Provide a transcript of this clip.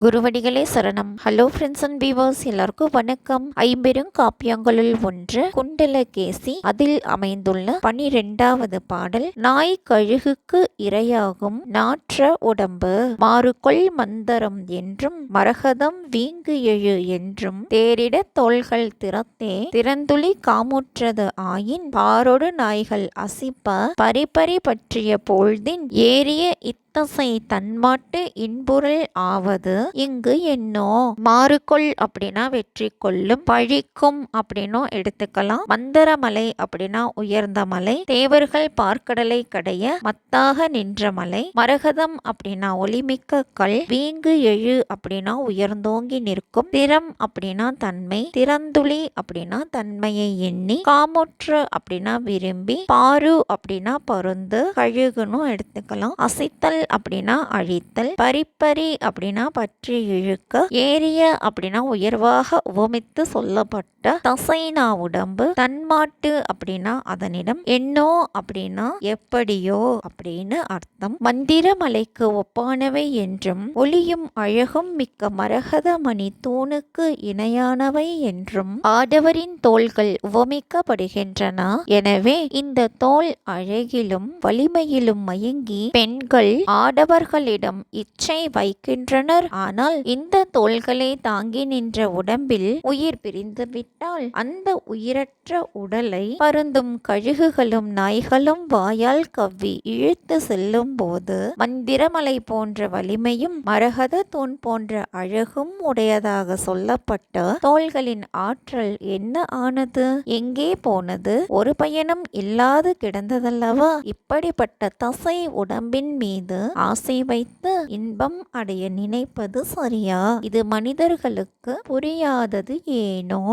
குருவடிகளே சரணம். Hello friends and viewers, எல்லாருக்கும் வணக்கம். ஐம்பெரும் காப்பியங்களுள் ஒன்று குண்டலகேசி. அதில் அமைந்துள்ள 12வது பாடல். நாய் கழுகுக்கு இரையாகும் நாற்ற உடம்பு மாறுகொள் மந்தரம் என்றும் மரகதம் வீங்கு எழு என்றும் தேரிட தோள்கள் திறத்தே திறந்துளி காமுற்றது ஆயின் பாரொடு நாய்கள் அசிப்ப பரிபரி பற்றிய பொழுதின் ஏறிய தசை தன்மாட்டு இன்புறல் ஆவது இங்கு என்னோ. மாறுகொள் அப்படின்னா வெற்றி கொள்ளும், பழிக்கும் அப்படின்னும் எடுத்துக்கலாம். மந்தரமலை அப்படின்னா உயர்ந்த மலை, தேவர்கள் பார்க்கடலை கடைய மத்தாக நின்ற மலை. மரகதம் அப்படின்னா ஒளிமிக்க கல், வீங்கு எழு அப்படின்னா உயர்ந்தோங்கி நிற்கும், திறம் அப்படின்னா தன்மை, திறந்துளி அப்படின்னா தன்மையை எண்ணி, காமுற்று அப்படின்னா விரும்பி, பாரு அப்படின்னா பருந்து, கழுகுன்னு எடுத்துக்கலாம். அசைத்தல் அப்படின்னா அழித்தல், பரிப்பரி அப்படின்னா பற்றி இழுக்க, ஏறிய அப்படின்னா உயர்வாக உவமித்து சொல்லப்பட்ட தசைனா உடம்பு, தன்மாட்டு அப்படின்னா அதனிடம், என்னோ அப்படின்னா எப்படியோ அப்படின்னு அர்த்தம். மந்திரமலைக்கு ஒப்பானவை என்றும் ஒளியும் அழகும் மிக்க மரகத மணி தூணுக்கு இணையானவை என்றும் ஆடவரின் தோள்கள் உவமிக்கப்படுகின்றன. எனவே இந்த தோல் அழகிலும் வலிமையிலும் மயங்கி பெண்கள் ஆடவர்களிடம் இச்சை வைக்கின்றனர். ஆனால் இந்த தோள்களை தாங்கி நின்ற உடம்பில் உயிர் பிரிந்து விட்டால் அந்த உயிரற்ற உடலை பருந்தும் கழுகுகளும் நாய்களும் வாயால் கவ்வி இழுத்து செல்லும் போது மந்திரமலை போன்ற வலிமையும் மரகத தூண் போன்ற அழகும் உடையதாக சொல்லப்பட்ட தோள்களின் ஆற்றல் என்ன ஆனது? எங்கே போனது? ஒரு பயனும் இல்லாது கிடந்ததல்லவா? இப்படிப்பட்ட தசை உடம்பின் மீது ஆசை வைத்து இன்பம் அடைய நினைப்பது சரியா? இது மனிதர்களுக்கு புரியாதது ஏனோ?